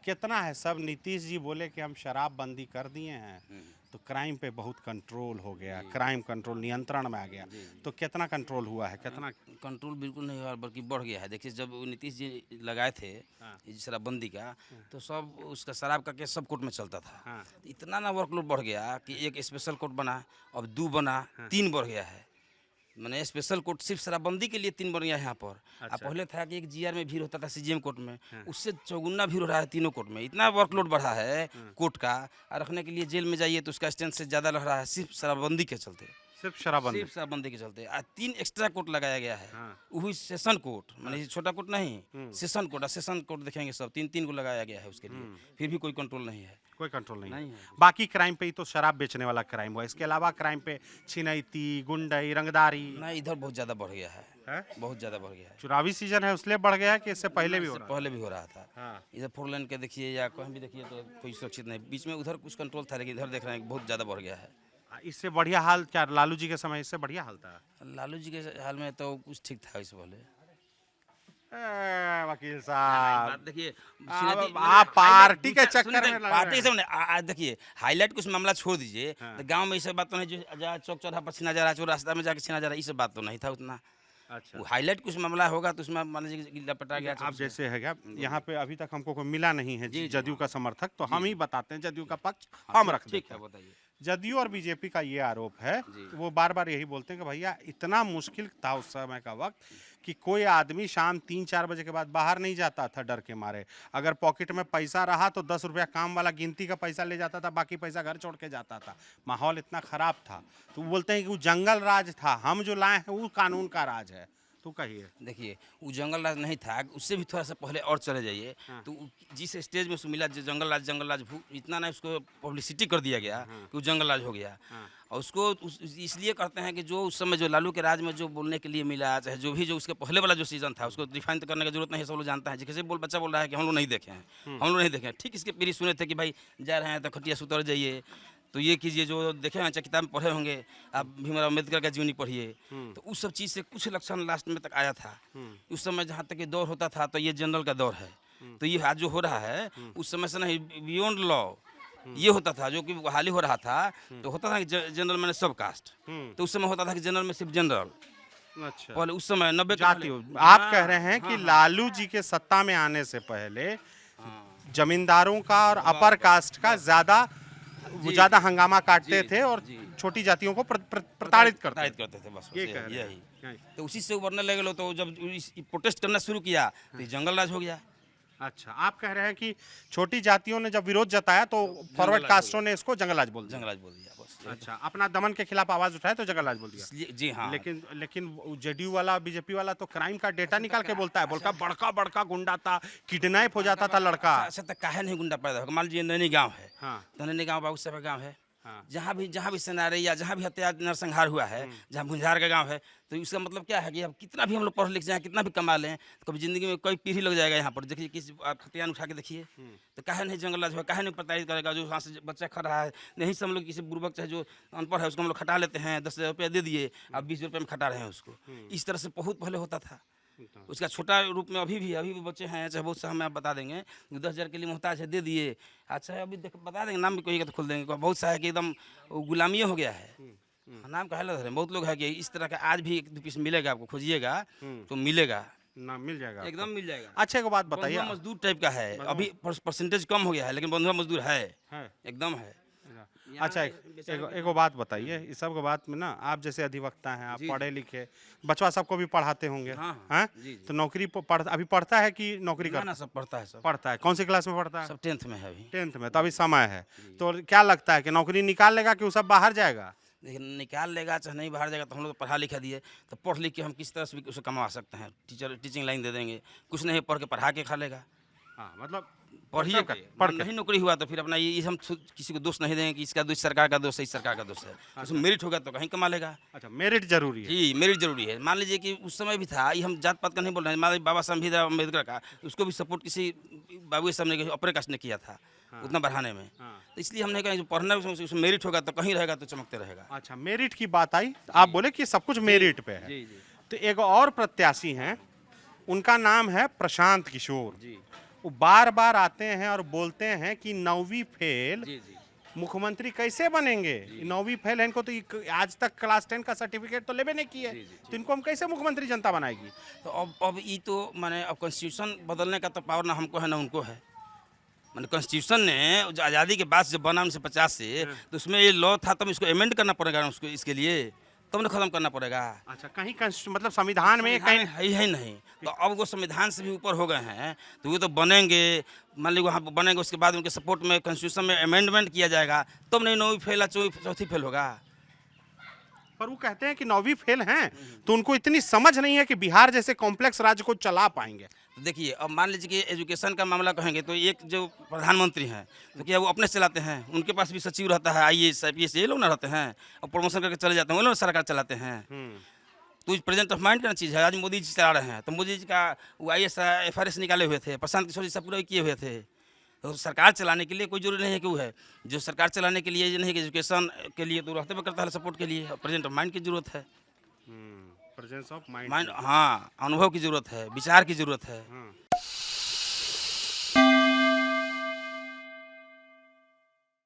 कितना है सब नीतीश जी बोले कि हम शराबबंदी कर दिए हैं तो क्राइम पे बहुत कंट्रोल हो गया, क्राइम कंट्रोल नियंत्रण में आ गया। तो कितना कंट्रोल हुआ है, कितना कंट्रोल बिल्कुल नहीं हुआ बल्कि बढ़ गया है। देखिए जब वो नीतीश जी लगाए थे ये शराबबंदी का तो सब उसका शराब का केस सब कोर्ट में चलता था। हाँ। इतना ना वर्कलोड बढ़ गया कि एक स्पेशल कोर्ट बना, अब 2 बना, 3 बढ़ गया है। मैंने स्पेशल कोर्ट सिर्फ शराबबंदी के लिए 3 बन गया है यहाँ पर। अच्छा। पहले था कि एक जीआर में भीड़ होता था सीजीएम कोर्ट में, उससे चौगुना भीड़ हो रहा है तीनों कोर्ट में। इतना वर्कलोड बढ़ा है कोर्ट का, और रखने के लिए जेल में जाइए तो उसका स्ट्रेंथ से ज़्यादा लग रहा है सिर्फ शराबबंदी के चलते। सिर्फ शराबबंदी। सिर्फ शराबबंदी के चलते 3 एक्स्ट्रा कोर्ट लगाया गया है। हाँ। वही सेशन कोर्ट, माने छोटा कोर्ट नहीं, सेशन कोर्ट। सेशन कोर्ट देखेंगे सब 3-3 को लगाया गया है उसके लिए, फिर भी कोई कंट्रोल नहीं है। कोई कंट्रोल नहीं नहीं है। है। बाकी क्राइम पे ही तो शराब बेचने वाला क्राइम हुआ, इसके अलावा क्राइम पे छिनैती, गुंडई, रंगदारी नहीं, इधर बहुत ज़्यादा बढ़ गया है, है। बहुत ज़्यादा बढ़ गया है। चुनावी सीजन है इसलिए बढ़ गया है कि इससे पहले भी हो इससे रहा पहले भी हो रहा था। हाँ। इधर 4 लेन के देखिए या कहीं भी देखिए तो कोई सुरक्षित नहीं। बीच में उधर कुछ कंट्रोल था, लेकिन इधर देख रहे हैं बहुत ज़्यादा बढ़ गया है। इससे बढ़िया हाल क्या लालू जी के समय इससे बढ़िया हाल था? लालू जी के हाल में तो कुछ ठीक था इससे पहले। वकील साहब बात देखिए, आप पार्टी के चक्कर में लग पार्टी रहे के सामने आज देखिए हाईलाइट कुछ मामला छोड़ दीजिए। तो गांव में ये सब बात तो नहीं, जो जहाँ चौक चौराहा पर छीना जा रहा है, जो रास्ता में जाके छीना जा रहा है, ये सब बात तो नहीं था उतना। अच्छा। वो हाईलाइट कुछ मामला होगा तो उसमें मान लीजिए लपटा गया। आप जैसे है क्या यहाँ पे अभी तक हमको कोई मिला नहीं है जदयू का समर्थक, तो हम ही बताते हैं जदयू का पक्ष हम रख ठीक देते है, हैं। बताइए। जदयू और बीजेपी का ये आरोप है, वो बार बार यही बोलते हैं कि भैया इतना मुश्किल था उस समय का वक्त कि कोई आदमी शाम 3-4 बजे के बाद बाहर नहीं जाता था डर के मारे। अगर पॉकेट में पैसा रहा तो 10 रुपया काम वाला गिनती का पैसा ले जाता था, बाकी पैसा घर छोड़ के जाता था। माहौल इतना खराब था, तो वो बोलते हैं कि वो जंगल राज था, हम जो लाए हैं वो कानून का राज है। तो कहिए। देखिए वो जंगल राज नहीं था, उससे भी थोड़ा सा पहले और चले जाइए तो जिस स्टेज में उसको मिला जो जंगल राज इतना ना उसको पब्लिसिटी कर दिया गया कि वो जंगल राज हो गया। और उसको इसलिए करते हैं कि जो उस समय जो लालू के राज में जो बोलने के लिए मिला, चाहे जो भी जो उसके पहले वाला जो सीजन था उसको डिफाइन करने की जरूरत नहीं है, सब लोग जानता है। जैसे बच्चा बोल रहा है कि हम लोग नहीं देखे हैं, हम लोग नहीं देखे हैं, ठीक इसके पीढ़ी सुने थे कि भाई जा रहे हैं तो खटिया से उतर जाइए तो ये कीजिए, जो देखे हैं किताब में पढ़े होंगे आप, भीमराव अम्बेडकर का जीवनी पढ़िए। तो उस सब चीज़ से कुछ लक्षण लास्ट में तक आया था। उस समय जहाँ तक ये दौर होता था तो ये जनरल का दौर है। तो ये आज जो हो रहा है उस समय से नहीं, बियॉन्ड लॉ ये होता था, जो कि हाल ही हो रहा था। तो होता था कि जनरल मैंने सब कास्ट, तो उस समय होता था कि जनरल में सिर्फ जनरल। अच्छा। पहले उस समय 90 जाति आप कह रहे हैं कि लालू जी के सत्ता में आने से पहले जमींदारों का और अपर कास्ट का ज्यादा हंगामा काटते थे और छोटी जातियों को प्रताड़ित करते थे। बस ये कह रहे यही। हैं। तो उसी से उभरने लगे तो जब प्रोटेस्ट करना शुरू किया तो ये जंगल राज हो गया। अच्छा, आप कह रहे हैं कि छोटी जातियों ने जब विरोध जताया तो फॉरवर्ड कास्टों ने इसको जंगलराज बोल दिया। जंगलराज बोल दिया बस। अच्छा, अपना दमन के खिलाफ आवाज उठाए तो जंगलराज बोल दिया। जी हाँ। लेकिन जेडीयू वाला बीजेपी वाला तो क्राइम का डेटा निकाल के बोलता है, बोलता बड़का बड़का गुंडा था, किडनैप हो जाता था लड़का। अच्छा तो काहे नहीं गुंडा पैदा होगा? मान लीजिए नैनी गाँव है, हाँ। तो नैनी गाँव बाबू साहब का गाँव है। हाँ। जहाँ भी सेनारे या जहाँ भी हत्या नरसंहार हुआ है, जहाँ भुंजार का गांव है, तो इसका मतलब क्या है कि अब कितना भी हम लोग पढ़ लिख जाएं, कितना भी कमा लें, तो कभी जिंदगी में कोई पीढ़ी लग जाएगा यहाँ पर। देखिए किसी आप खतियान उठा के देखिए, तो काहे नहीं जंगल राज होगा, काहे नहीं प्रताड़ित करेगा? जो वहाँ से बच्चा खा रहा है, नहीं से हम लोग किसी बुर्बक चाहे जो अनपढ़ है उसको हम लोग खटा लेते हैं, 10,000 रुपया दे दिए, अब 20 रुपये में खटा रहे हैं उसको। इस तरह से बहुत पहले होता था। उसका छोटा रूप में अभी भी बच्चे हैं, चाहे बहुत सा हमें आप बता देंगे 10,000 के लिए मोहताज है, दे दिए। अच्छा अभी बता देंगे, नाम भी कोई तो खोल देंगे। बहुत सा है कि एकदम गुलामी हो गया है, नाम कहे लग रहे हैं। बहुत लोग है कि इस तरह का आज भी 1-2 पीस मिलेगा आपको, खोजिएगा तो मिलेगा ना, मिल जाएगा, एकदम मिल जाएगा। अच्छा एक बात बताइए, बंधुआ मजदूर टाइप का है, अभी परसेंटेज कम हो गया है लेकिन बंधुआ मजदूर है एकदम है। अच्छा एक बात बताइए, इस सब के बात में ना आप जैसे अधिवक्ता हैं, आप पढ़े लिखे, बचवा सबको भी पढ़ाते होंगे, हैं? तो नौकरी अभी पढ़ता है कि नौकरी करता ना? सब पढ़ता है, सब पढ़ता है। कौन सी क्लास में पढ़ता है? सब 10th में है अभी। 10th में, तो अभी समय है। तो क्या लगता है कि नौकरी निकाल लेगा कि वो सब बाहर जाएगा? लेकिन निकाल लेगा चाहे नहीं बाहर जाएगा, तो हम लोग पढ़ा लिखा दिए, तो पढ़ लिख के हम किस तरह से भी उसे कमा सकते हैं। टीचिंग लाइन दे देंगे, कुछ नहीं पढ़ के पढ़ा के खा लेगा। हाँ, मतलब पढ़िए पढ़ नहीं नौकरी हुआ तो फिर अपना ये हम किसी को दोष नहीं देंगे कि इसका दोष सरकार का दोष है, इस सरकार का दोष है। उसमें मेरिट होगा तो कहीं कमा लेगा। अच्छा, मेरिट जरूरी है। जी मेरिट जरूरी है। मान लीजिए कि उस समय भी था, ये हम जात पात का नहीं बोल रहे हैं, मान लीजिए बाबा साहब भीमराव अम्बेडकर का, उसको भी सपोर्ट किसी बाबू साहब ने अपर कास्ट ने किया था उतना बढ़ाने में। तो इसलिए हमने कहा जो पढ़ना उसमें मेरिट होगा तो कहीं रहेगा तो चमकते रहेगा। अच्छा, मेरिट की बात आई, आप बोले कि सब कुछ मेरिट पे है। तो एक और प्रत्याशी हैं, उनका नाम है प्रशांत किशोर। वो बार बार आते हैं और बोलते हैं कि 9वीं फेल जी जी मुख्यमंत्री कैसे बनेंगे। 9वीं फेल है, इनको तो आज तक क्लास 10 का सर्टिफिकेट तो लेवे नहीं किए, तो इनको हम कैसे मुख्यमंत्री जनता बनाएगी। तो अब ये तो माने अब कॉन्स्टिट्यूशन बदलने का तो पावर ना हमको है ना उनको है। मैंने कॉन्स्टिट्यूशन ने जो आज़ादी के बाद जब बना 1950 से, तो उसमें ये लॉ था, तब इसको अमेंड करना पड़ेगा उसको, इसके लिए तब ना खत्म करना पड़ेगा। अच्छा, कहीं मतलब संविधान में संविधान कहीं है ही नहीं, तो अब वो संविधान से भी ऊपर हो गए हैं, तो वो तो बनेंगे। मान लीजिए वहाँ बनेंगे, उसके बाद उनके सपोर्ट में कॉन्स्टिट्यूशन में अमेंडमेंट किया जाएगा, तब नहीं 9वीं फेल या चौथी फेल होगा। पर वो कहते हैं कि 9वीं फेल हैं, तो उनको इतनी समझ नहीं है कि बिहार जैसे कॉम्प्लेक्स राज्य को चला पाएंगे। तो देखिए, अब मान लीजिए कि एजुकेशन का मामला कहेंगे तो एक जो प्रधानमंत्री हैं, तो क्या वो अपने से चलाते हैं? उनके पास भी सचिव रहता है, IAS IPS ये लोग ना रहते हैं, और प्रमोशन करके चले जाते हैं, वो लोग सरकार चलाते हैं। तो प्रेजेंट ऑफ माइंड का चीज़ है। आज मोदी जी चला रहे हैं, तो मोदी जी का वो IAS FRS निकाले हुए थे, प्रशांत किशोर जी सब पूरा किए हुए थे। तो सरकार चलाने के लिए कोई जरूरी नहीं है कि वो है, जो सरकार चलाने के लिए ये नहीं कि एजुकेशन के लिए तो रहते हुए करता है सपोर्ट के लिए, प्रेजेंट ऑफ माइंड की जरूरत है। प्रेजेंस ऑफ माइंड, हाँ, अनुभव की जरूरत है, विचार की जरूरत है।